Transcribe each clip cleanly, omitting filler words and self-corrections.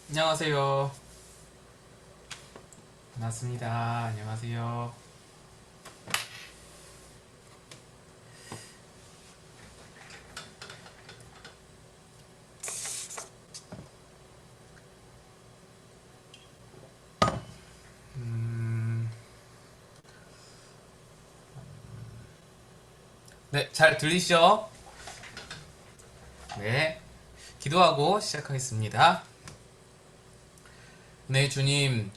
안녕하세요. 반갑습니다. 안녕하세요. 네, 잘 들리시죠? 네, 기도하고 시작하겠습니다. 네, 주님,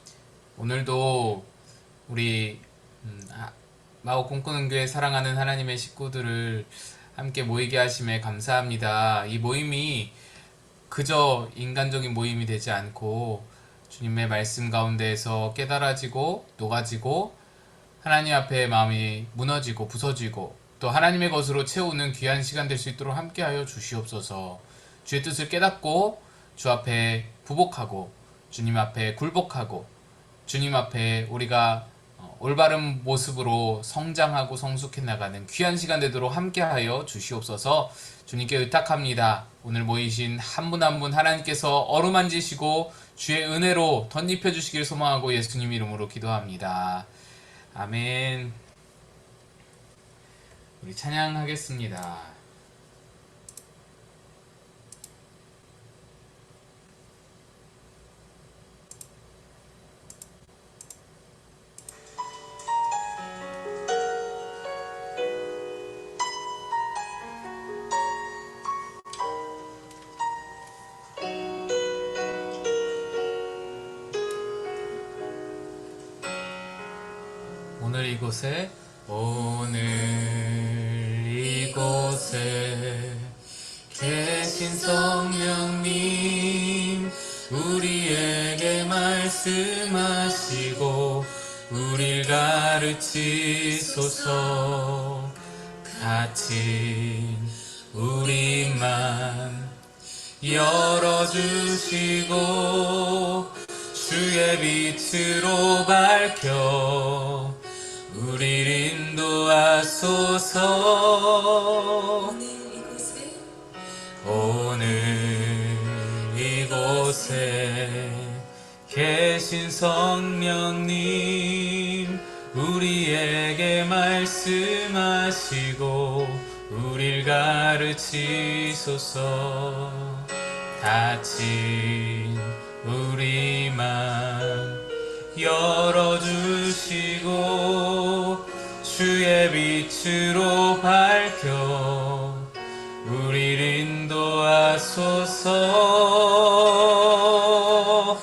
오늘도 우리 마오 꿈꾸는 교회 사랑하는 하나님의 식구들을 함께 모이게 하심에 감사합니다. 이 모임이 그저 인간적인 모임이 되지 않고 주님의 말씀 가운데에서 깨달아지고 녹아지고 하나님 앞에 마음이 무너지고 부서지고 또 하나님의 것으로 채우는 귀한 시간 될 수 있도록 함께하여 주시옵소서. 주의 뜻을 깨닫고 주 앞에 부복하고 주님 앞에 굴복하고 주님 앞에 우리가 올바른 모습으로 성장하고 성숙해 나가는 귀한 시간 되도록 함께하여 주시옵소서. 주님께 의탁합니다. 오늘 모이신 한 분 한 분 하나님께서 어루만지시고 주의 은혜로 덧입혀 주시길 소망하고 예수님 이름으로 기도합니다. 아멘. 우리 찬양하겠습니다. 오늘 이곳에 계신 성령님 우리에게 말씀하시고 우릴 가르치소서. 닫힌 우리 맘 열어주시고 주의 빛으로 밝혀 우릴 인도하소서. 오늘 이곳에 계신 성령님 우리에게 말씀하시고 우릴 가르치소서. 닫힌 우리 맘 열어주시고 주의 빛으로 밝혀 우릴 인도하소서.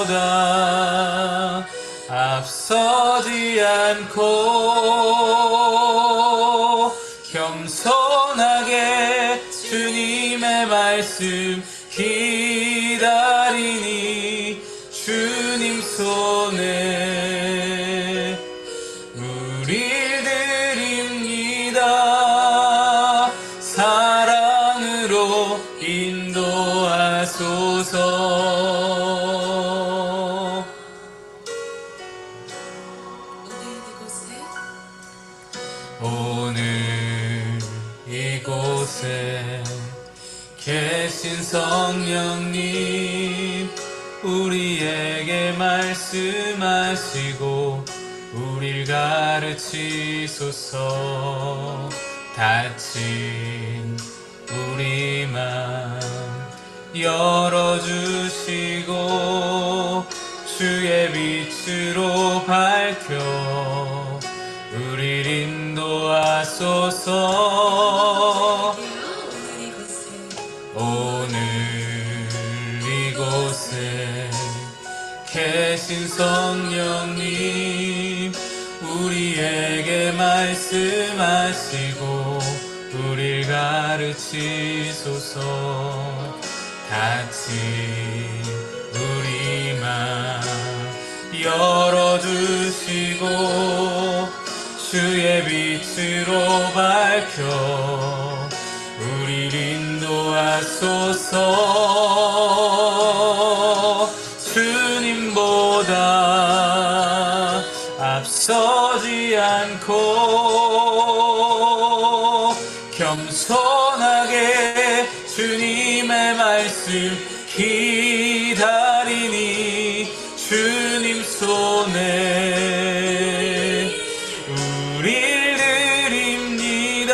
주님보다 앞서지 않고 겸손하게 주님의 말씀 기다리니 주님 손에 우릴 드립니다. 사랑으로 인도하소서. 오늘 이곳에 계신 성령님 우리에게 말씀하시고 우릴 가르치소서. 닫힌 우리 맘 열어주시고 주의 빛으로 밝혀 우릴 인도하소서. 오늘 이곳에 계신 성령님 우리에게 말씀하시고 우릴 가르치소서. 닫힌 우리 맘 열어주시고 주의 빛으로 밝혀 우릴 인도하소서. 주님보다 앞서지 않고 겸손하게 주님의 말씀 기다리니 주님 손에 우릴 드립니다.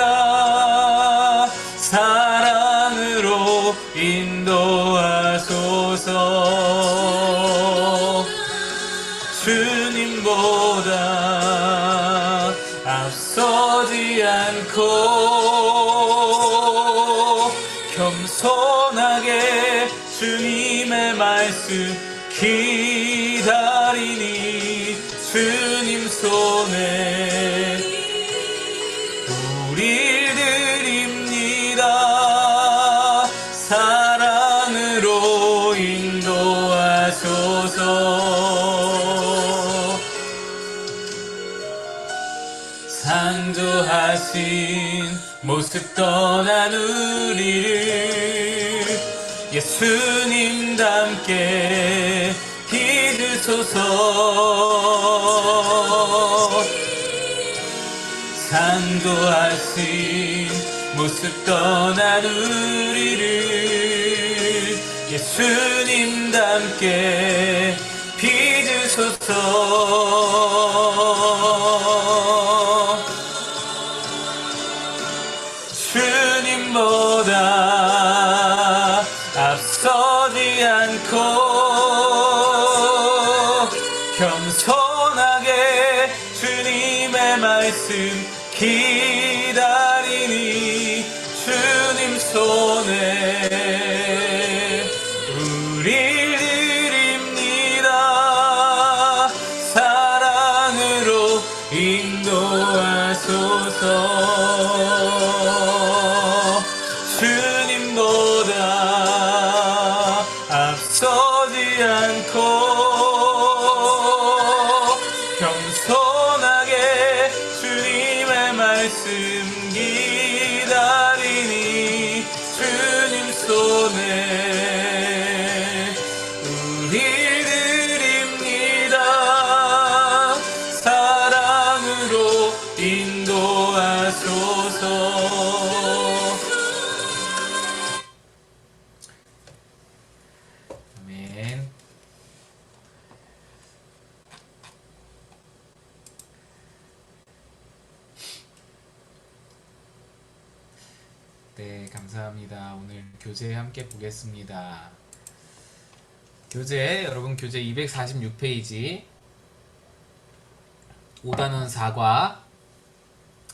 사랑으로 인도하소서. 주님보다 앞서지 않고 겸손하게 주님의 말씀 기다리니 주님 손에 우릴 드립니다. 사랑으로 인도하소서. 창조하신 모습 떠난 우리를 예수님 닮게 이끄소서. 창조하신 모습 떠난 우리를 예수님 닮게 빚으소서. 주님보다 앞서지 않고 겸손하게 주님의 말씀 기다리니 주님 손에 우릴 드립니다. 사랑으로 인도하소서. 주님보다 앞서지 않고 겸손하게 주님의 말씀 기다리니 주님 손에 우릴 드립니다. 사랑으로 인도하소서. 아멘. 네, 감사합니다. 오늘 교재 함께 보겠습니다. 교재, 여러분 교재 246페이지 5단원 사과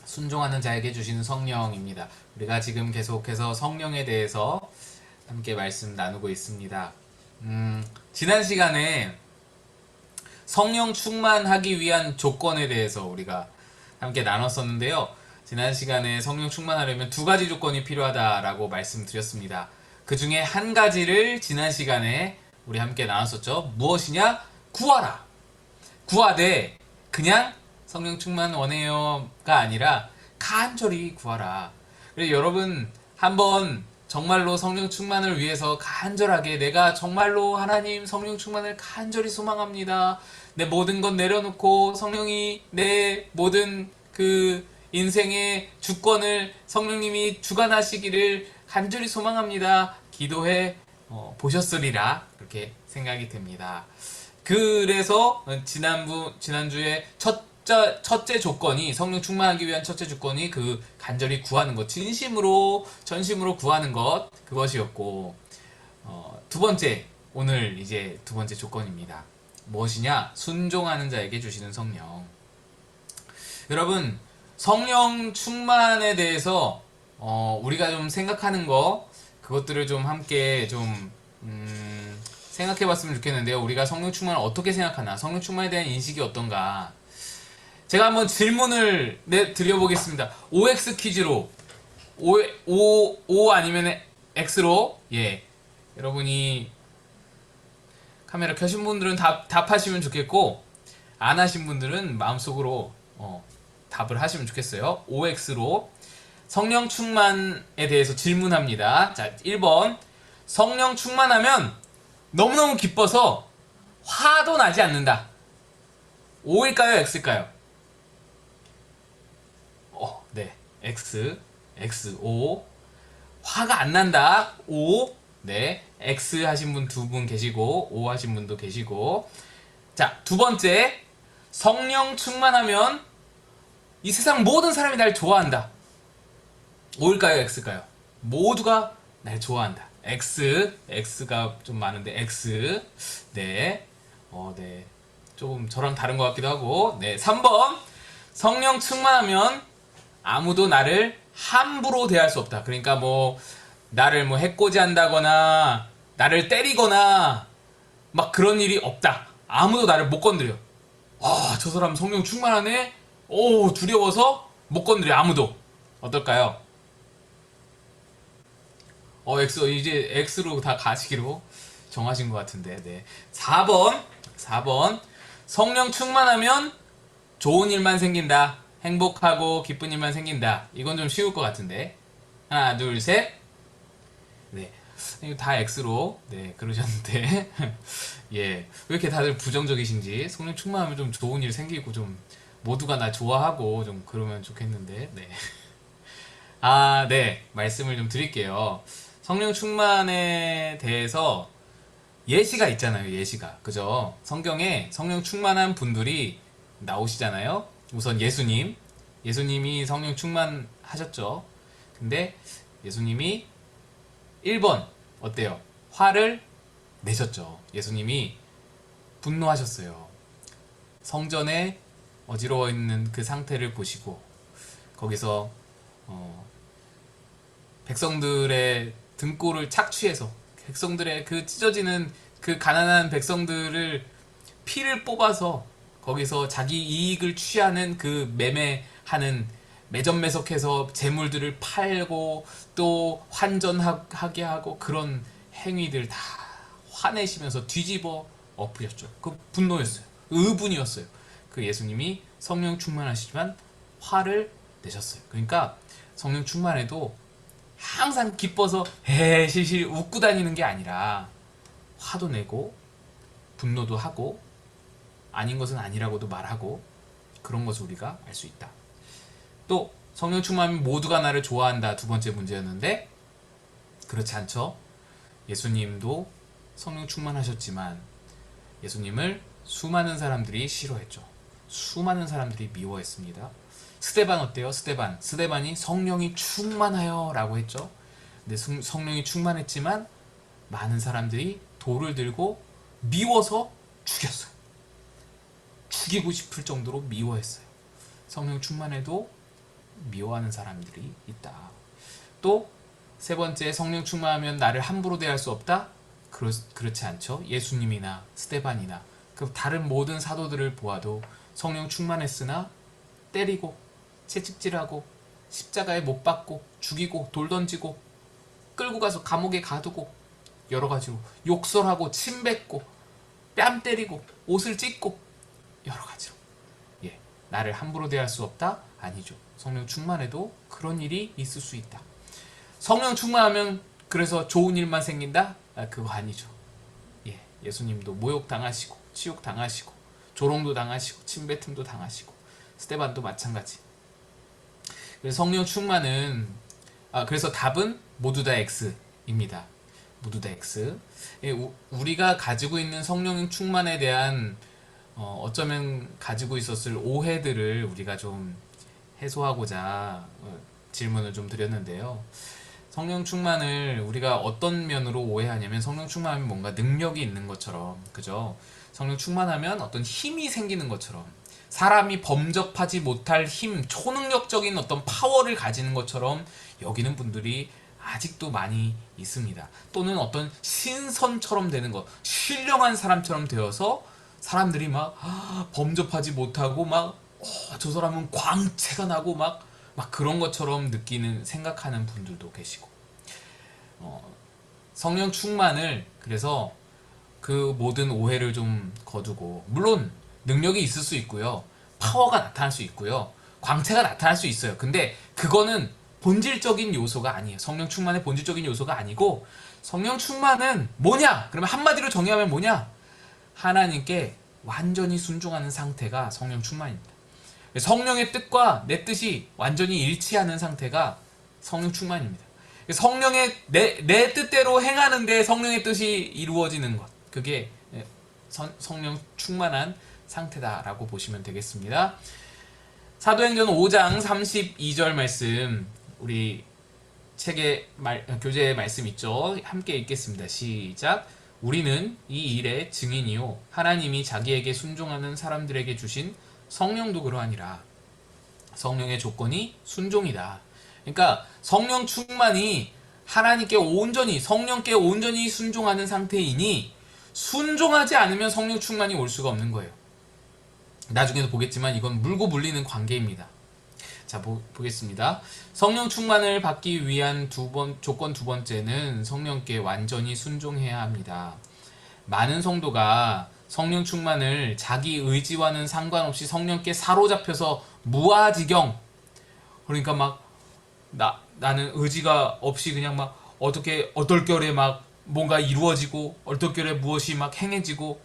순종하는 자에게 주시는 성령입니다. 우리가 지금 계속해서 성령에 대해서 함께 말씀 나누고 있습니다. 지난 시간에 성령 충만하기 위한 조건에 대해서 우리가 함께 나눴었는데요. 지난 시간에 성령 충만하려면 두 가지 조건이 필요하다라고 말씀드렸습니다. 그 중에 한 가지를 지난 시간에 우리 함께 나눴었죠. 무엇이냐? 구하라. 구하되 그냥 성령 충만 원해요가 아니라 간절히 구하라. 그래서 여러분 한번 정말로 성령 충만을 위해서 간절하게 내가 정말로 하나님 성령 충만을 간절히 소망합니다. 내 모든 것 내려놓고 성령이 내 모든 그 인생의 주권을 성령님이 주관하시기를 간절히 소망합니다. 기도해 보셨으리라 그렇게 생각이 됩니다. 그래서 지난주에 첫째 조건이 성령 충만하기 위한 첫째 조건이 그 간절히 구하는 것, 진심으로 전심으로 구하는 것 그것이었고 두 번째 오늘 이제 두 번째 조건입니다. 무엇이냐? 순종하는 자에게 주시는 성령. 여러분 성령 충만에 대해서 우리가 좀 생각하는 거 그것들을 좀 함께 좀 생각해 봤으면 좋겠는데요. 우리가 성령 충만을 어떻게 생각하나, 성령 충만에 대한 인식이 어떤가. 제가 한번 질문을 드려보겠습니다. OX 퀴즈로 O 아니면 X로 여러분이 카메라 켜신 분들은 답하시면 좋겠고 안 하신 분들은 마음속으로 답을 하시면 좋겠어요. OX로 성령 충만에 대해서 질문합니다. 자, 1번 성령 충만하면 너무너무 기뻐서 화도 나지 않는다. O일까요? X일까요? 네. X, O. 화가 안 난다. O. 네, X 하신 분 두 분 계시고 O 하신 분도 계시고. 자, 두 번째, 성령 충만하면 이 세상 모든 사람이 날 좋아한다. O일까요, X일까요? 모두가 날 좋아한다. X가 좀 많은데 X. 네, 네, 조금 저랑 다른 것 같기도 하고. 네, 3번, 성령 충만하면 아무도 나를 함부로 대할 수 없다. 그러니까 뭐 나를 뭐 해코지 한다거나 나를 때리거나 막 그런 일이 없다. 아무도 나를 못 건드려. 아, 저 사람 성령 충만하네? 오, 두려워서 못 건드려, 아무도. 어떨까요? X, 이제 X로 다 가시기로 정하신 것 같은데, 네. 4번. 성령 충만하면 좋은 일만 생긴다. 행복하고 기쁜 일만 생긴다. 이건 좀 쉬울 것 같은데. 하나, 둘, 셋. 네. 이거 다 X로, 네, 그러셨는데. 예. 왜 이렇게 다들 부정적이신지. 성령 충만하면 좀 좋은 일 생기고 좀 모두가 나 좋아하고 좀 그러면 좋겠는데, 네. 아, 네. 말씀을 좀 드릴게요. 성령 충만에 대해서 예시가 있잖아요, 예시가. 그죠? 성경에 성령 충만한 분들이 나오시잖아요. 우선 예수님. 예수님이 성령 충만하셨죠. 근데 예수님이 1번, 어때요? 화를 내셨죠. 예수님이 분노하셨어요. 성전에 어지러워 있는 그 상태를 보시고, 거기서, 백성들의 등골을 착취해서, 백성들의 그 찢어지는 그 가난한 백성들을 피를 뽑아서 거기서 자기 이익을 취하는 그 매매하는 매점매석해서 재물들을 팔고 또 환전하게 하고 그런 행위들 다 화내시면서 뒤집어 엎으셨죠. 그 분노였어요. 의분이었어요. 그 예수님이 성령 충만하시지만 화를 내셨어요. 그러니까 성령 충만해도 항상 기뻐서 실실 웃고 다니는 게 아니라 화도 내고 분노도 하고 아닌 것은 아니라고도 말하고 그런 것을 우리가 알 수 있다. 또 성령 충만하면 모두가 나를 좋아한다. 두 번째 문제였는데 그렇지 않죠. 예수님도 성령 충만하셨지만 예수님을 수많은 사람들이 싫어했죠. 수많은 사람들이 미워했습니다. 스데반 어때요? 스데반이 성령이 충만하여 라고 했죠. 근데 성령이 충만했지만 많은 사람들이 돌을 들고 미워서 죽였어요. 죽이고 싶을 정도로 미워했어요. 성령 충만해도 미워하는 사람들이 있다. 또 세 번째, 성령 충만하면 나를 함부로 대할 수 없다? 그렇지 않죠. 예수님이나 스데반이나 그 다른 모든 사도들을 보아도 성령 충만했으나 때리고 채찍질하고 십자가에 못 박고 죽이고 돌 던지고 끌고 가서 감옥에 가두고 여러 가지로 욕설하고 침 뱉고 뺨 때리고 옷을 찢고 여러 가지로. 예, 나를 함부로 대할 수 없다? 아니죠. 성령 충만해도 그런 일이 있을 수 있다. 성령 충만하면 그래서 좋은 일만 생긴다? 그거 아니죠. 예, 예수님도 모욕 당하시고 치욕 당하시고 조롱도 당하시고 침뱉음도 당하시고 스데반도 마찬가지. 그래서 성령 충만은 그래서 답은 모두 다 X입니다. 모두 다 X. 우리가 가지고 있는 성령 충만에 대한 어쩌면 가지고 있었을 오해들을 우리가 좀 해소하고자 질문을 좀 드렸는데요. 성령 충만을 우리가 어떤 면으로 오해하냐면 성령 충만하면 뭔가 능력이 있는 것처럼, 그죠? 성령 충만하면 어떤 힘이 생기는 것처럼 사람이 범접하지 못할 힘, 초능력적인 어떤 파워를 가지는 것처럼 여기는 분들이 아직도 많이 있습니다. 또는 어떤 신선처럼 되는 것, 신령한 사람처럼 되어서 사람들이 막 범접하지 못하고 막 저 사람은 광채가 나고 막 그런 것처럼 느끼는 생각하는 분들도 계시고 성령 충만을 그래서 그 모든 오해를 좀 거두고 물론 능력이 있을 수 있고요. 파워가 나타날 수 있고요. 광채가 나타날 수 있어요. 근데 그거는 본질적인 요소가 아니에요. 성령 충만의 본질적인 요소가 아니고 성령 충만은 뭐냐? 그러면 한마디로 정의하면 뭐냐? 하나님께 완전히 순종하는 상태가 성령 충만입니다. 성령의 뜻과 내 뜻이 완전히 일치하는 상태가 성령 충만입니다. 성령의 내 뜻대로 행하는데 성령의 뜻이 이루어지는 것. 그게 성령 충만한 상태다라고 보시면 되겠습니다. 사도행전 5장 32절 말씀, 우리 책의 교재의 말씀 있죠? 함께 읽겠습니다. 시작. 우리는 이 일의 증인이요 하나님이 자기에게 순종하는 사람들에게 주신 성령도 그러하니라. 성령의 조건이 순종이다. 그러니까 성령 충만이 하나님께 온전히, 성령께 온전히 순종하는 상태이니 순종하지 않으면 성령 충만이 올 수가 없는 거예요. 나중에도 보겠지만 이건 물고 물리는 관계입니다. 자, 보겠습니다. 성령 충만을 받기 위한 조건 두 번째는 성령께 완전히 순종해야 합니다. 많은 성도가 성령 충만을 자기 의지와는 상관없이 성령께 사로잡혀서 무아지경, 그러니까 막 나는 의지가 없이 그냥 막 어떻게 얼떨결에 막 뭔가 이루어지고 얼떨결에 무엇이 막 행해지고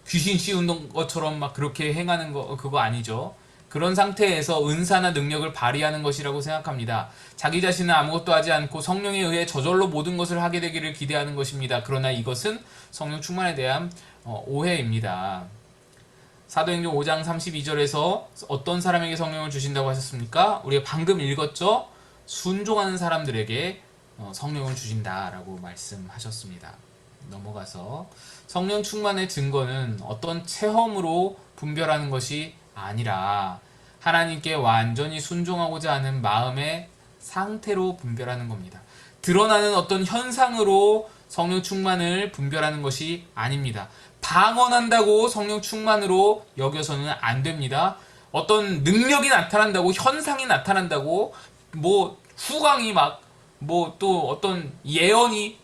귀신 씌우는 것처럼 막 그렇게 행하는 거, 그거 아니죠. 그런 상태에서 은사나 능력을 발휘하는 것이라고 생각합니다. 자기 자신은 아무것도 하지 않고 성령에 의해 저절로 모든 것을 하게 되기를 기대하는 것입니다. 그러나 이것은 성령 충만에 대한 오해입니다. 사도행전 5장 32절에서 어떤 사람에게 성령을 주신다고 하셨습니까? 우리가 방금 읽었죠? 순종하는 사람들에게 성령을 주신다라고 말씀하셨습니다. 넘어가서 성령 충만의 증거는 어떤 체험으로 분별하는 것이 아니라 하나님께 완전히 순종하고자 하는 마음의 상태로 분별하는 겁니다. 드러나는 어떤 현상으로 성령 충만을 분별하는 것이 아닙니다. 방언한다고 성령 충만으로 여겨서는 안 됩니다. 어떤 능력이 나타난다고, 현상이 나타난다고, 뭐 후광이 막, 뭐 또 어떤 예언이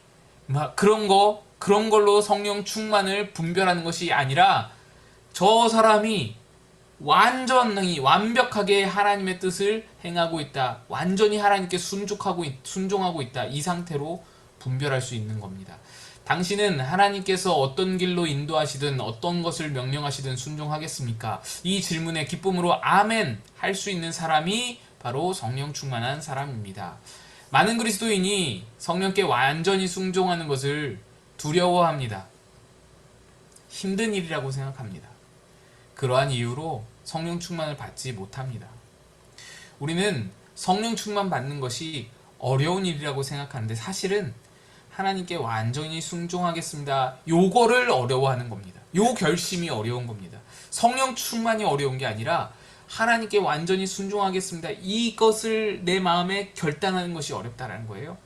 막 그런 걸로 성령 충만을 분별하는 것이 아니라 저 사람이 완전히 완벽하게 하나님의 뜻을 행하고 있다, 완전히 하나님께 순종하고 있다, 이 상태로 분별할 수 있는 겁니다. 당신은 하나님께서 어떤 길로 인도하시든 어떤 것을 명령하시든 순종하겠습니까? 이 질문에 기쁨으로 아멘 할 수 있는 사람이 바로 성령 충만한 사람입니다. 많은 그리스도인이 성령께 완전히 순종하는 것을 두려워합니다. 힘든 일이라고 생각합니다. 그러한 이유로 성령 충만을 받지 못합니다. 우리는 성령 충만 받는 것이 어려운 일이라고 생각하는데 사실은 하나님께 완전히 순종하겠습니다, 요거를 어려워하는 겁니다. 요 결심이 어려운 겁니다. 성령 충만이 어려운 게 아니라 하나님께 완전히 순종하겠습니다, 이것을 내 마음에 결단하는 것이 어렵다는 거예요.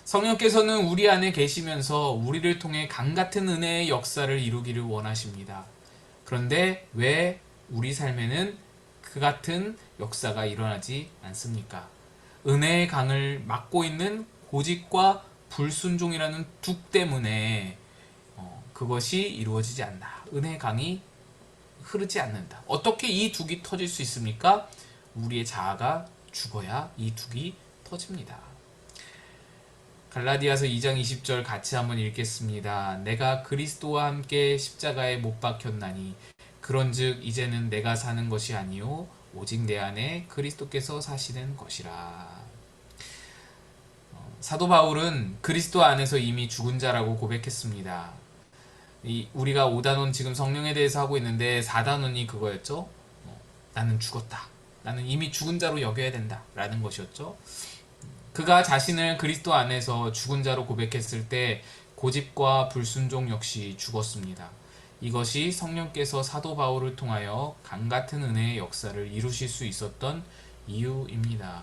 성령께서는 우리 안에 계시면서 우리를 통해 강같은 은혜의 역사를 이루기를 원하십니다. 그런데 왜 우리 삶에는 그 같은 역사가 일어나지 않습니까? 은혜의 강을 막고 있는 고집과 불순종이라는 둑 때문에 그것이 이루어지지 않나. 은혜의 강이 흐르지 않는다. 어떻게 이 둑이 터질 수 있습니까? 우리의 자아가 죽어야 이 둑이 터집니다. 갈라디아서 2장 20절 같이 한번 읽겠습니다. 내가 그리스도와 함께 십자가에 못 박혔나니 그런즉 이제는 내가 사는 것이 아니요 오직 내 안에 그리스도께서 사시는 것이라. 사도 바울은 그리스도 안에서 이미 죽은 자라고 고백했습니다. 우리가 5단원 지금 성령에 대해서 하고 있는데 4단원이 그거였죠. 나는 죽었다. 나는 이미 죽은 자로 여겨야 된다. 라는 것이었죠. 그가 자신을 그리스도 안에서 죽은 자로 고백했을 때 고집과 불순종 역시 죽었습니다. 이것이 성령께서 사도 바울을 통하여 강같은 은혜의 역사를 이루실 수 있었던 이유입니다.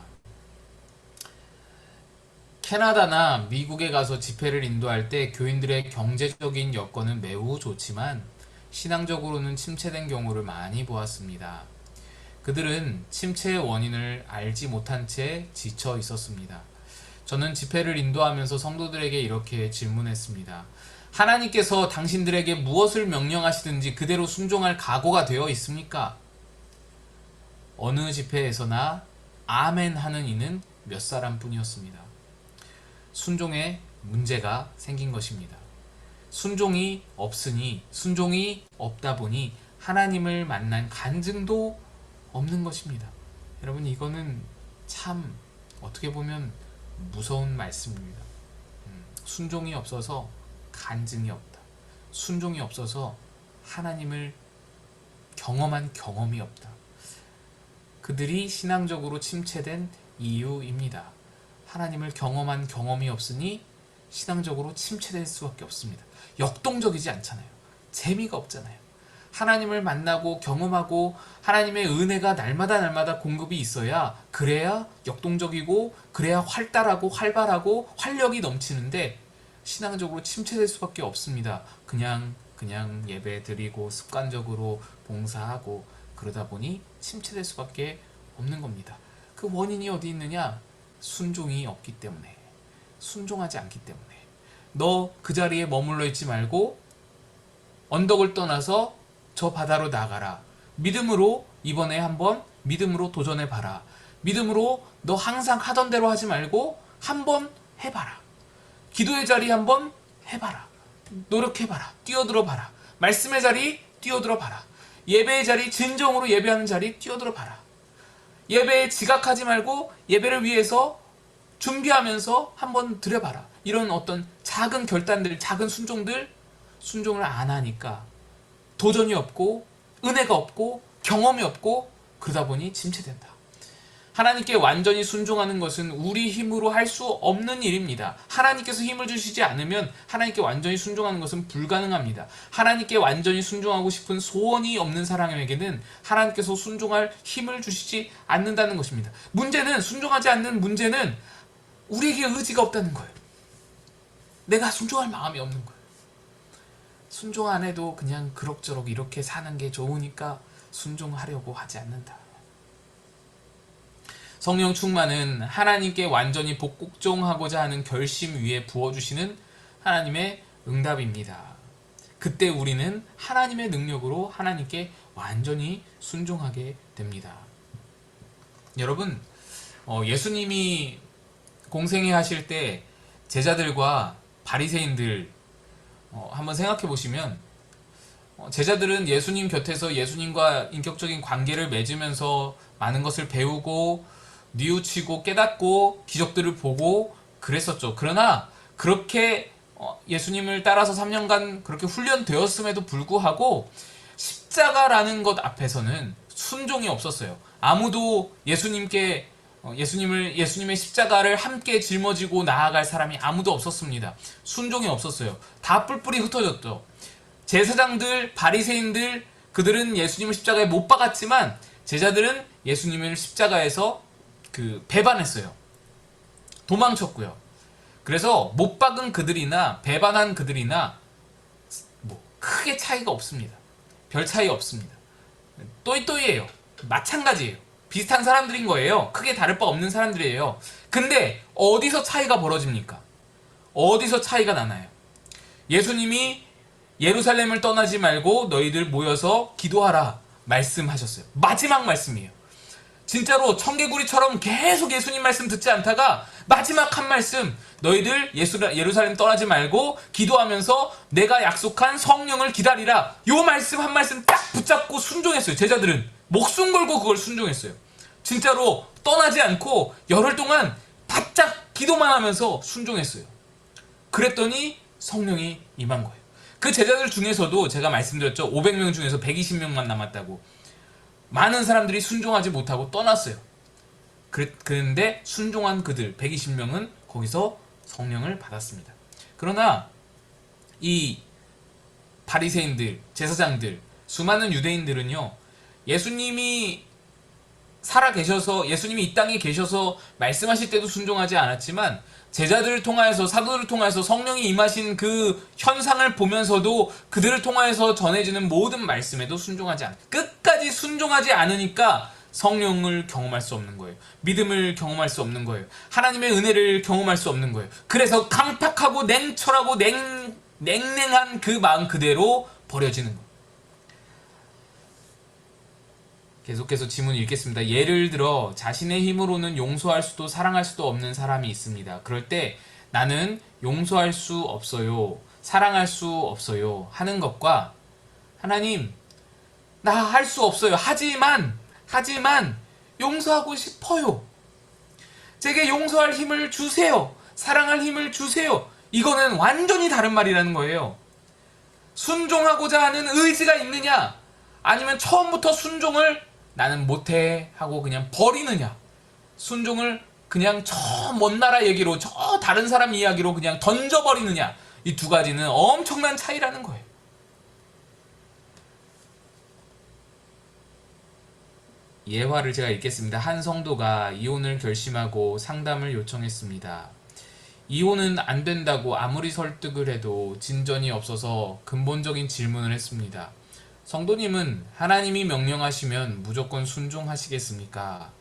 캐나다나 미국에 가서 집회를 인도할 때 교인들의 경제적인 여건은 매우 좋지만 신앙적으로는 침체된 경우를 많이 보았습니다. 그들은 침체의 원인을 알지 못한 채 지쳐 있었습니다. 저는 집회를 인도하면서 성도들에게 이렇게 질문했습니다. 하나님께서 당신들에게 무엇을 명령하시든지 그대로 순종할 각오가 되어 있습니까? 어느 집회에서나 아멘 하는 이는 몇 사람뿐이었습니다. 순종에 문제가 생긴 것입니다. 순종이 없다 보니 하나님을 만난 간증도 없는 것입니다. 여러분, 이거는 참 어떻게 보면 무서운 말씀입니다. 순종이 없어서 간증이 없다. 순종이 없어서 하나님을 경험한 경험이 없다. 그들이 신앙적으로 침체된 이유입니다. 하나님을 경험한 경험이 없으니 신앙적으로 침체될 수밖에 없습니다. 역동적이지 않잖아요. 재미가 없잖아요. 하나님을 만나고 경험하고 하나님의 은혜가 날마다 공급이 있어야, 그래야 역동적이고 그래야 활달하고 활발하고 활력이 넘치는데 신앙적으로 침체될 수밖에 없습니다. 그냥 예배 드리고 습관적으로 봉사하고 그러다 보니 침체될 수밖에 없는 겁니다. 그 원인이 어디 있느냐? 순종이 없기 때문에, 순종하지 않기 때문에. 너 그 자리에 머물러 있지 말고 언덕을 떠나서 저 바다로 나가라. 믿음으로 이번에 한번 믿음으로 도전해 봐라. 믿음으로 너 항상 하던 대로 하지 말고 한번 해봐라. 기도의 자리 한번 해봐라. 노력해봐라. 뛰어들어 봐라. 말씀의 자리 뛰어들어 봐라. 예배의 자리, 진정으로 예배하는 자리 뛰어들어 봐라. 예배에 지각하지 말고 예배를 위해서 준비하면서 한번 드려봐라. 이런 어떤 작은 결단들, 작은 순종들, 순종을 안 하니까 도전이 없고 은혜가 없고 경험이 없고 그러다 보니 침체된다. 하나님께 완전히 순종하는 것은 우리 힘으로 할 수 없는 일입니다. 하나님께서 힘을 주시지 않으면 하나님께 완전히 순종하는 것은 불가능합니다. 하나님께 완전히 순종하고 싶은 소원이 없는 사람에게는 하나님께서 순종할 힘을 주시지 않는다는 것입니다. 문제는, 순종하지 않는 문제는 우리에게 의지가 없다는 거예요. 내가 순종할 마음이 없는 거예요. 순종 안 해도 그냥 그럭저럭 이렇게 사는 게 좋으니까 순종하려고 하지 않는다. 성령 충만은 하나님께 완전히 복종하고자 하는 결심 위에 부어주시는 하나님의 응답입니다. 그때 우리는 하나님의 능력으로 하나님께 완전히 순종하게 됩니다. 여러분, 예수님이 공생애 하실 때 제자들과 바리새인들 한번 생각해 보시면, 제자들은 예수님 곁에서 예수님과 인격적인 관계를 맺으면서 많은 것을 배우고 뉘우치고 깨닫고 기적들을 보고 그랬었죠. 그러나 그렇게 예수님을 따라서 3년간 그렇게 훈련되었음에도 불구하고 십자가라는 것 앞에서는 순종이 없었어요. 아무도 예수님의 십자가를 함께 짊어지고 나아갈 사람이 아무도 없었습니다. 순종이 없었어요. 다 뿔뿔이 흩어졌죠. 제사장들, 바리새인들, 그들은 예수님을 십자가에 못 박았지만 제자들은 예수님을 십자가에서 배반했어요. 도망쳤고요. 그래서 못 박은 그들이나 배반한 그들이나 크게 차이가 없습니다. 별 차이 없습니다. 또이또이예요. 마찬가지예요. 비슷한 사람들인 거예요. 크게 다를 바 없는 사람들이에요. 근데 어디서 차이가 벌어집니까? 어디서 차이가 나나요? 예수님이 예루살렘을 떠나지 말고 너희들 모여서 기도하라 말씀하셨어요. 마지막 말씀이에요. 진짜로 청개구리처럼 계속 예수님 말씀 듣지 않다가 마지막 한 말씀, 너희들 예루살렘 떠나지 말고 기도하면서 내가 약속한 성령을 기다리라. 요 말씀 한 말씀 딱 붙잡고 순종했어요. 제자들은 목숨 걸고 그걸 순종했어요. 진짜로 떠나지 않고 열흘 동안 바짝 기도만 하면서 순종했어요. 그랬더니 성령이 임한 거예요. 그 제자들 중에서도 제가 말씀드렸죠. 500명 중에서 120명만 남았다고. 많은 사람들이 순종하지 못하고 떠났어요. 그런데 순종한 그들 120명은 거기서 성령을 받았습니다. 그러나 이 바리새인들, 제사장들, 수많은 유대인들은요, 예수님이 살아계셔서, 예수님이 이 땅에 계셔서 말씀하실 때도 순종하지 않았지만 제자들을 통하여서, 사도들을 통하여서 성령이 임하신 그 현상을 보면서도 그들을 통하여서 전해지는 모든 말씀에도 끝까지 순종하지 않으니까 성령을 경험할 수 없는 거예요. 믿음을 경험할 수 없는 거예요. 하나님의 은혜를 경험할 수 없는 거예요. 그래서 강팍하고 냉철하고 냉랭한 그 마음 그대로 버려지는 거예요. 계속해서 지문 읽겠습니다. 예를 들어 자신의 힘으로는 용서할 수도 사랑할 수도 없는 사람이 있습니다. 그럴 때 나는 용서할 수 없어요, 사랑할 수 없어요 하는 것과 하나님 나 할 수 없어요, 하지만 용서하고 싶어요, 제게 용서할 힘을 주세요. 사랑할 힘을 주세요. 이거는 완전히 다른 말이라는 거예요. 순종하고자 하는 의지가 있느냐, 아니면 처음부터 순종을 나는 못해 하고 그냥 버리느냐, 순종을 그냥 저 먼 나라 얘기로, 저 다른 사람 이야기로 그냥 던져버리느냐, 이 두 가지는 엄청난 차이라는 거예요. 예화를 제가 읽겠습니다. 한 성도가 이혼을 결심하고 상담을 요청했습니다. 이혼은 안 된다고 아무리 설득을 해도 진전이 없어서 근본적인 질문을 했습니다. 성도님은 하나님이 명령하시면 무조건 순종하시겠습니까?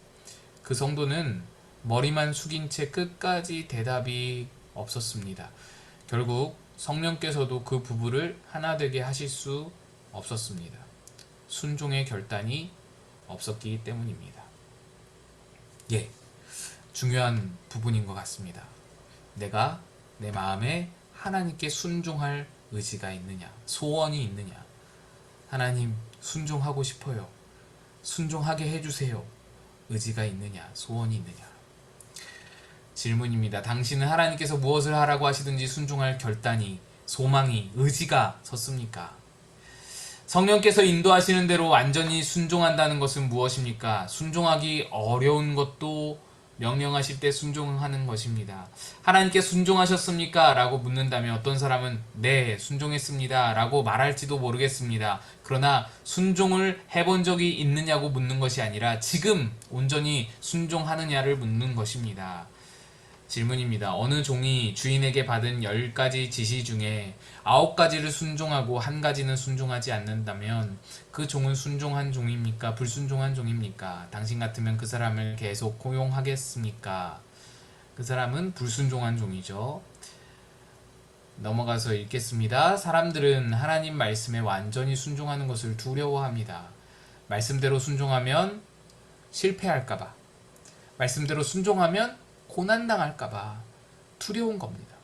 그 성도는 머리만 숙인 채 끝까지 대답이 없었습니다. 결국 성령께서도 그 부부를 하나 되게 하실 수 없었습니다. 순종의 결단이 없었기 때문입니다. 예, 중요한 부분인 것 같습니다. 내가 내 마음에 하나님께 순종할 의지가 있느냐, 소원이 있느냐. 하나님, 순종하고 싶어요. 순종하게 해주세요. 의지가 있느냐, 소원이 있느냐. 질문입니다. 당신은 하나님께서 무엇을 하라고 하시든지 순종할 결단이, 소망이, 의지가 섰습니까? 성령께서 인도하시는 대로 완전히 순종한다는 것은 무엇입니까? 순종하기 어려운 것도 명령하실 때 순종하는 것입니다. 하나님께 순종하셨습니까? 라고 묻는다면 어떤 사람은 네, 순종했습니다 라고 말할지도 모르겠습니다. 그러나 순종을 해본 적이 있느냐고 묻는 것이 아니라 지금 온전히 순종하느냐를 묻는 것입니다. 질문입니다. 어느 종이 주인에게 받은 10가지 지시 중에 9가지를 순종하고 1가지는 순종하지 않는다면 그 종은 순종한 종입니까? 불순종한 종입니까? 당신 같으면 그 사람을 계속 고용하겠습니까? 그 사람은 불순종한 종이죠. 넘어가서 읽겠습니다. 사람들은 하나님 말씀에 완전히 순종하는 것을 두려워합니다. 말씀대로 순종하면 실패할까봐, 말씀대로 순종하면 고난당할까봐 두려운 겁니다.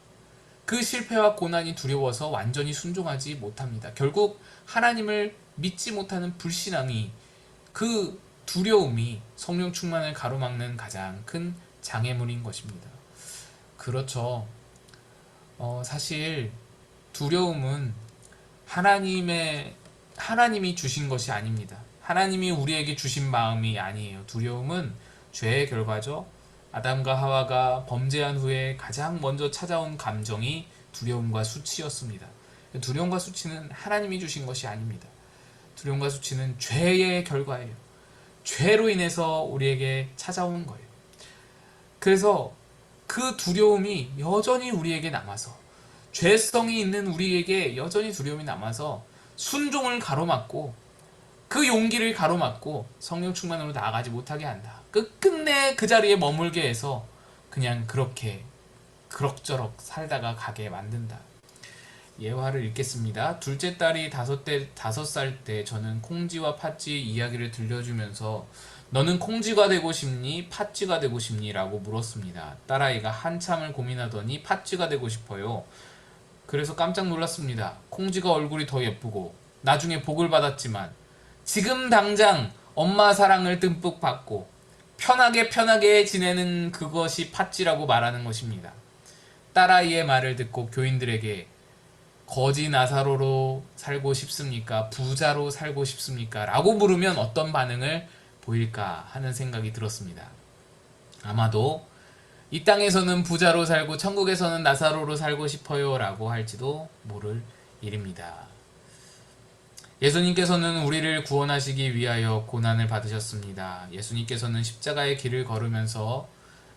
그 실패와 고난이 두려워서 완전히 순종하지 못합니다. 결국 하나님을 믿지 못하는 불신앙이, 그 두려움이 성령 충만을 가로막는 가장 큰 장애물인 것입니다. 그렇죠. 사실 두려움은 하나님이 주신 것이 아닙니다. 하나님이 우리에게 주신 마음이 아니에요. 두려움은 죄의 결과죠. 아담과 하와가 범죄한 후에 가장 먼저 찾아온 감정이 두려움과 수치였습니다. 두려움과 수치는 하나님이 주신 것이 아닙니다. 두려움과 수치는 죄의 결과예요. 죄로 인해서 우리에게 찾아온 거예요. 그래서 그 두려움이 여전히 우리에게 남아서, 죄성이 있는 우리에게 여전히 두려움이 남아서 순종을 가로막고 그 용기를 가로막고 성령 충만으로 나아가지 못하게 한다. 끝끝내 그 자리에 머물게 해서 그냥 그렇게 그럭저럭 살다가 가게 만든다. 예화를 읽겠습니다. 둘째 딸이 5살 때 저는 콩쥐와 팥쥐 이야기를 들려주면서 너는 콩쥐가 되고 싶니? 팥쥐가 되고 싶니? 라고 물었습니다. 딸아이가 한참을 고민하더니 팥쥐가 되고 싶어요. 그래서 깜짝 놀랐습니다. 콩쥐가 얼굴이 더 예쁘고 나중에 복을 받았지만 지금 당장 엄마 사랑을 듬뿍 받고 편하게 지내는 그것이 팥쥐라고 말하는 것입니다. 딸아이의 말을 듣고 교인들에게 거지 나사로로 살고 싶습니까? 부자로 살고 싶습니까? 라고 물으면 어떤 반응을 보일까 하는 생각이 들었습니다. 아마도 이 땅에서는 부자로 살고 천국에서는 나사로로 살고 싶어요 라고 할지도 모를 일입니다. 예수님께서는 우리를 구원하시기 위하여 고난을 받으셨습니다. 예수님께서는 십자가의 길을 걸으면서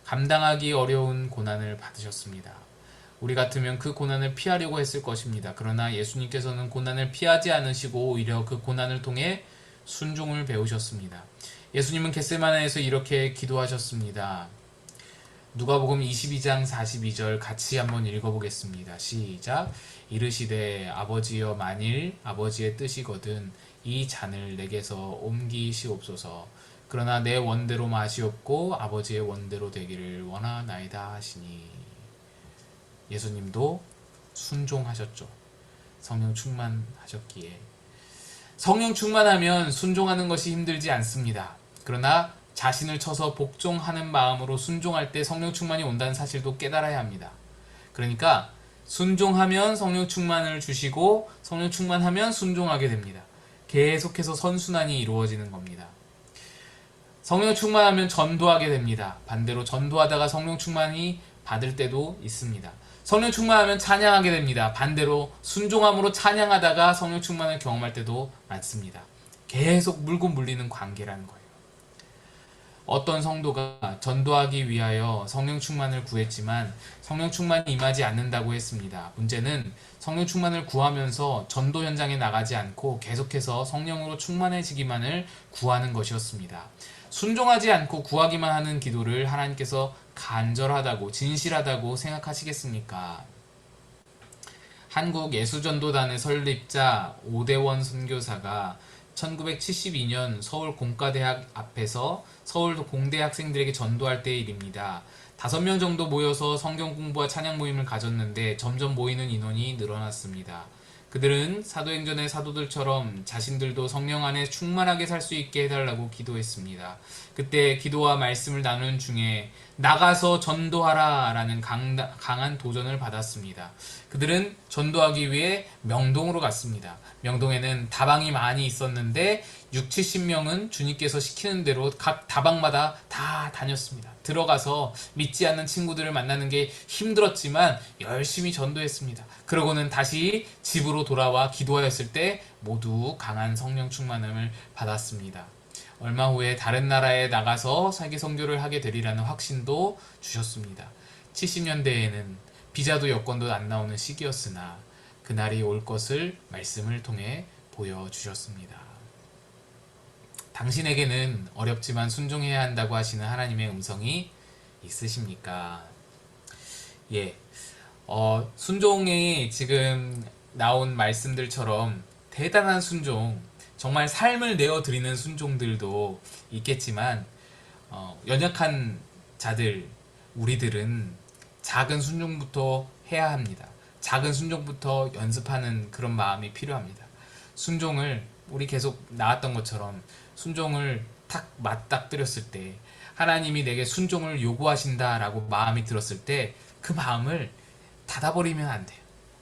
감당하기 어려운 고난을 받으셨습니다. 우리 같으면 그 고난을 피하려고 했을 것입니다. 그러나 예수님께서는 고난을 피하지 않으시고 오히려 그 고난을 통해 순종을 배우셨습니다. 예수님은 겟세마네에서 이렇게 기도하셨습니다. 누가복음 22장 42절 같이 한번 읽어보겠습니다. 시작. 이르시되 아버지여 만일 아버지의 뜻이거든 이 잔을 내게서 옮기시옵소서. 그러나 내 원대로 마시옵고 아버지의 원대로 되기를 원하나이다 하시니. 예수님도 순종하셨죠. 성령 충만하셨기에. 성령 충만하면 순종하는 것이 힘들지 않습니다. 그러나 자신을 쳐서 복종하는 마음으로 순종할 때 성령 충만이 온다는 사실도 깨달아야 합니다. 그러니까 순종하면 성령 충만을 주시고 성령 충만하면 순종하게 됩니다. 계속해서 선순환이 이루어지는 겁니다. 성령 충만하면 전도하게 됩니다. 반대로 전도하다가 성령 충만이 받을 때도 있습니다. 성령 충만하면 찬양하게 됩니다. 반대로 순종함으로 찬양하다가 성령 충만을 경험할 때도 많습니다. 계속 물고 물리는 관계라는 거예요. 어떤 성도가 전도하기 위하여 성령 충만을 구했지만 성령 충만이 임하지 않는다고 했습니다. 문제는 성령 충만을 구하면서 전도 현장에 나가지 않고 계속해서 성령으로 충만해지기만을 구하는 것이었습니다. 순종하지 않고 구하기만 하는 기도를 하나님께서 간절하다고 진실하다고 생각하시겠습니까? 한국 예수전도단의 설립자 오대원 선교사가 1972년 서울 공과대학 앞에서 서울 공대 학생들에게 전도할 때의 일입니다. 5명 정도 모여서 성경 공부와 찬양 모임을 가졌는데 점점 모이는 인원이 늘어났습니다. 그들은 사도행전의 사도들처럼 자신들도 성령 안에 충만하게 살 수 있게 해달라고 기도했습니다. 그때 기도와 말씀을 나누는 중에 나가서 전도하라 라는 강한 도전을 받았습니다. 그들은 전도하기 위해 명동으로 갔습니다. 명동에는 다방이 많이 있었는데 60-70명은 주님께서 시키는 대로 각 다방마다 다 다녔습니다. 들어가서 믿지 않는 친구들을 만나는 게 힘들었지만 열심히 전도했습니다. 그러고는 다시 집으로 돌아와 기도하였을 때 모두 강한 성령 충만함을 받았습니다. 얼마 후에 다른 나라에 나가서 세계 선교를 하게 되리라는 확신도 주셨습니다. 70년대에는 비자도 여권도 안 나오는 시기였으나 그날이 올 것을 말씀을 통해 보여주셨습니다. 당신에게는 어렵지만 순종해야 한다고 하시는 하나님의 음성이 있으십니까? 예, 순종이 지금 나온 말씀들처럼 대단한 순종, 정말 삶을 내어드리는 순종들도 있겠지만 연약한 자들, 우리들은 작은 순종부터 해야 합니다. 작은 순종부터 연습하는 그런 마음이 필요합니다. 순종을 우리 계속 나왔던 것처럼 순종을 탁 맞닥뜨렸을 때 하나님이 내게 순종을 요구하신다라고 마음이 들었을 때 그 마음을 닫아버리면 안 돼요.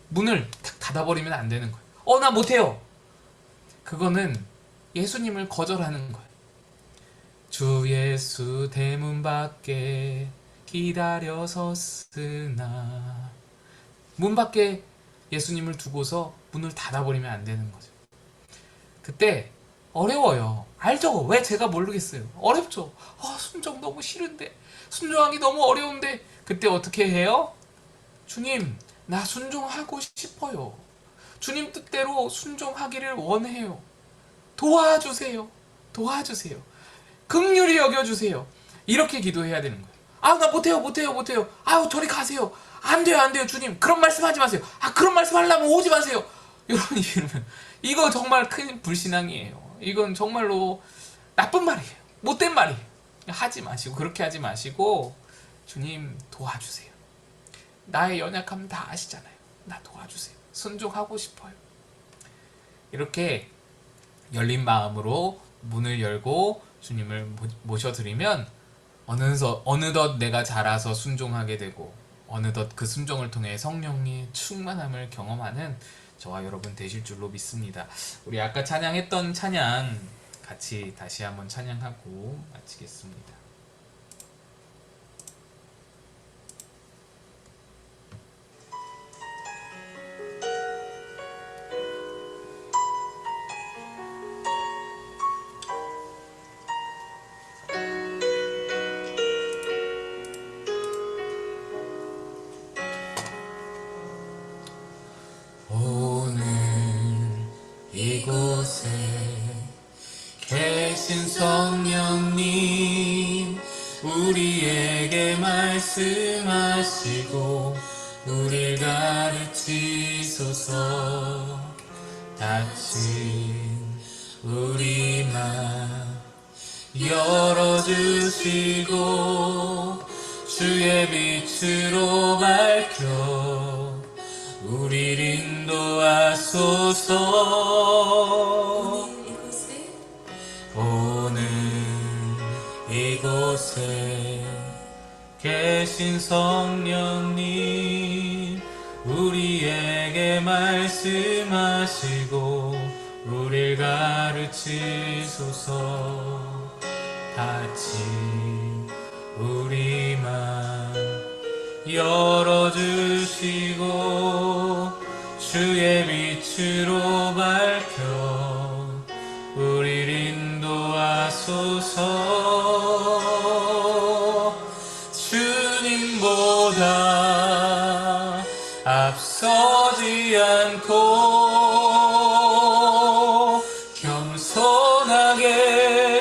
문을 탁 닫아버리면 안 되는 거예요. 나 못해요. 그거는 예수님을 거절하는 거예요. 주 예수 대문 밖에 기다려 섰으나 문 밖에 예수님을 두고서 문을 닫아버리면 안 되는 거죠. 그때 어려워요. 알죠? 왜 제가 모르겠어요. 어렵죠. 순종 너무 싫은데, 순종하기 너무 어려운데, 그때 어떻게 해요? 주님, 나 순종하고 싶어요. 주님 뜻대로 순종하기를 원해요. 도와주세요. 도와주세요. 긍휼히 여겨주세요. 이렇게 기도해야 되는 거예요. 나 못해요. 아유, 저리 가세요. 안 돼요, 주님. 그런 말씀 하지 마세요. 그런 말씀 하려면 오지 마세요. 이러면 이거 정말 큰 불신앙이에요. 이건 정말로 나쁜 말이에요. 못된 말이에요. 하지 마시고, 그렇게 하지 마시고, 주님 도와주세요. 나의 연약함 다 아시잖아요. 나 도와주세요. 순종하고 싶어요. 이렇게 열린 마음으로 문을 열고 주님을 모셔드리면 어느덧 내가 자라서 순종하게 되고 어느덧 그 순종을 통해 성령의 충만함을 경험하는 저와 여러분 되실 줄로 믿습니다. 우리 아까 찬양했던 찬양 같이 다시 한번 찬양하고 마치겠습니다. 이곳에 계신 성령님 우리에게 말씀하시고 우릴 가르치소서. 닫힌 우리 맘 열어주시고 주의 빛으로 밝혀 우릴 인도하소서. 오늘 이곳에 계신 성령님 우리에게 말씀하시고 우릴 가르치소서. 같이 우리 맘 열어주시고 주의 빛으로 밝혀 우릴 인도하소서. 주님보다 앞서지 않고 겸손하게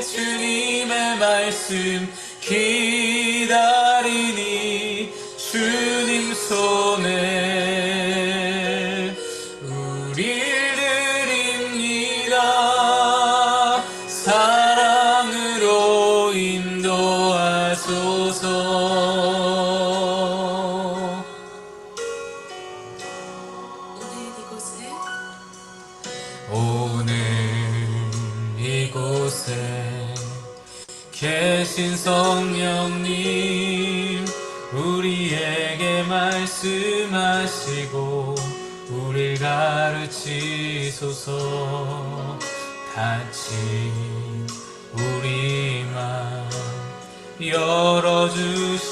주님의 말씀 기다리니 주님 손에 우릴 드립니다. 사랑으로 인도하소서. 오늘 이곳에 계신 성령님 우리에게 말씀하시고 우릴 가르치소서. 같이 우리 맘 열어주시고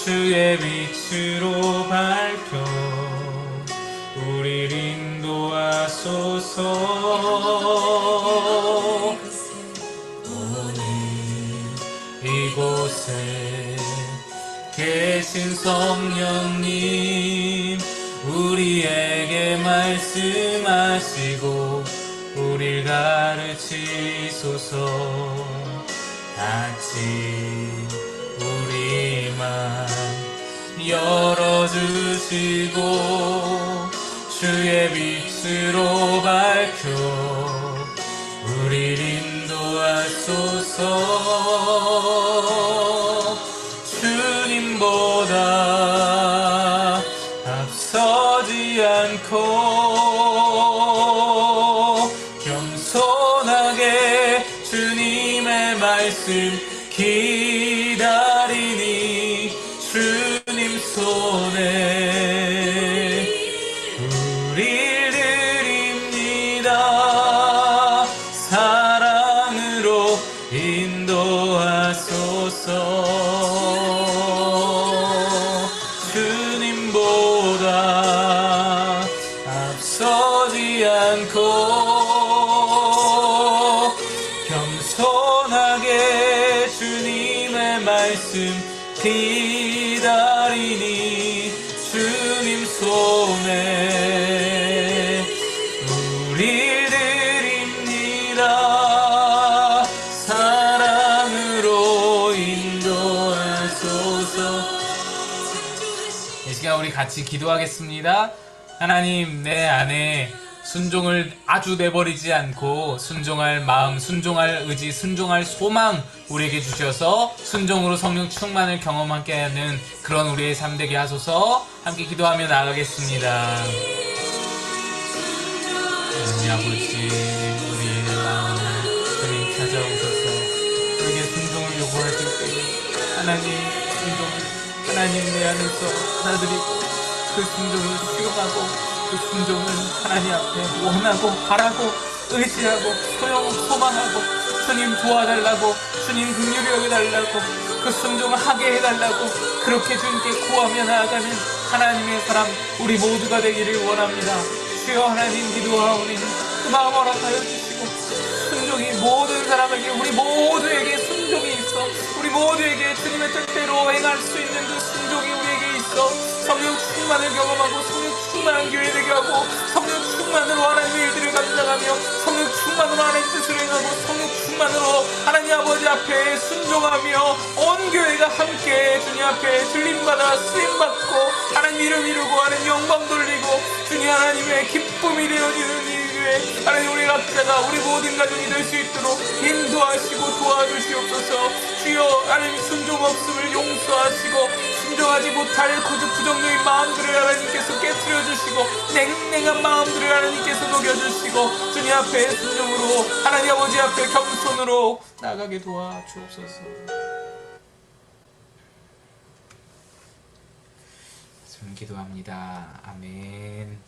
주의 빛으로 밝혀 우릴 인도하소서. 오늘 이곳에 계신 성령님 우리에게 말씀하시고 우릴 가르치소서. 같이 우리 맘 열어주시고 주의 빛으로 밝혀 우릴 인도하소서. 주님보다 앞서지 않고 겸손하게 주님의 말씀 기다리니 주님 손에 우릴 드립니다. 사랑으로 인도하소서. 주님보다 앞서지 않고 겸손하게 주님의 말씀 기다리니 주님 손에 우릴 드립니다. 사랑으로 인도하소서. 이 시간 우리 같이 기도하겠습니다. 하나님, 내 안에 순종을 아주 내버리지 않고 순종할 마음, 순종할 의지, 순종할 소망 우리에게 주셔서 순종으로 성령 충만을 경험하게 하는 그런 우리의 삶 되게 하소서. 함께 기도하며 나아가겠습니다. 하나님 아버지, 우리의 마음을 주님 찾아오셔서 우리에게 순종을 요구하실 때 하나님 순종을 하나님 내 안에서 받아들이고 그 순종을 수용하고 그 순종을 하나님 앞에 원하고 바라고 의지하고 소망하고 주님 도와달라고 주님 긍휼히 여겨달라고 그 순종을 하게 해달라고 그렇게 주님께 구하며 나아가는 하나님의 사람 우리 모두가 되기를 원합니다. 주여 하나님 기도하오니 그 마음 허락하여 주시고 순종이 모든 사람에게 우리 모두에게 순종이 있어 우리 모두에게 주님의 뜻대로 행할 수 있는 그 순종이 우리에게 있어 성령 충만을 경험하고 성령 충만한 교회 되게 하고 성령 충만으로 하나님의 일들을 감당하며 성령 충만으로 하나님의 뜻을 행하고 성령 충만으로 하나님 아버지 앞에 순종하며 온 교회가 함께 주님 앞에 들림받아 쓰임받고 하나님 이름 이루고 하나님 영광 돌리고 주님 하나님의 기쁨이 되어지는 이 교회 하나님 우리 각자가 우리 모든 가정이 될 수 있도록 인도하시고 도와주시옵소서. 주여 하나님 순종 없음을 용서하시고 순종하지 못할 거짓 부정적인 마음들을 하나님께서 깨뜨려 주시고 주시고 냉랭한 마음들을 하나님께서 녹여주시고 주님 앞에 순종으로 하나님 아버지 앞에 겸손으로 나가게 도와주옵소서. 기도합니다. 아멘.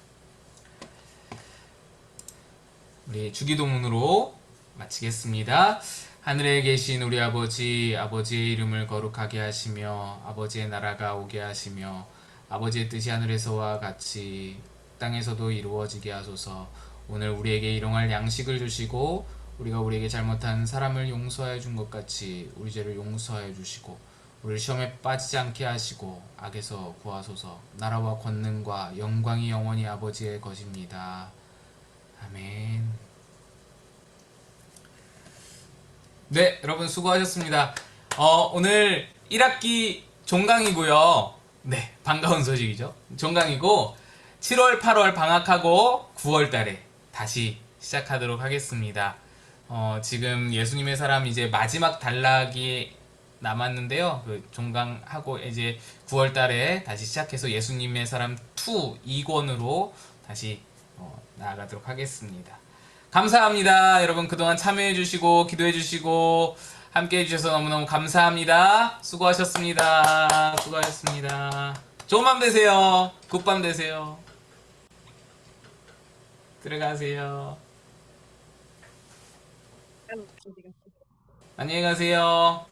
우리 주기도문으로 마치겠습니다. 하늘에 계신 우리 아버지, 아버지의 이름을 거룩하게 하시며 아버지의 나라가 오게 하시며 아버지의 뜻이 하늘에서와 같이 땅에서도 이루어지게 하소서. 오늘 우리에게 일용할 양식을 주시고 우리가 우리에게 잘못한 사람을 용서해 준 것 같이 우리 죄를 용서해 주시고 우리를 시험에 빠지지 않게 하시고 악에서 구하소서. 나라와 권능과 영광이 영원히 아버지의 것입니다. 아멘. 네, 여러분 수고하셨습니다. 오늘 1학기 종강이고요. 네, 반가운 소식이죠. 종강이고 7월, 8월 방학하고 9월 달에 다시 시작하도록 하겠습니다. 지금 예수님의 사람 이제 마지막 단락이 남았는데요. 그 종강하고 이제 9월 달에 다시 시작해서 예수님의 사람 2권으로 다시 나아가도록 하겠습니다. 감사합니다. 여러분 그동안 참여해주시고 기도해주시고 함께해주셔서 너무너무 감사합니다. 수고하셨습니다. 수고하셨습니다. 좋은 밤 되세요. 굿밤 되세요. 들어가세요. 안녕히 가세요.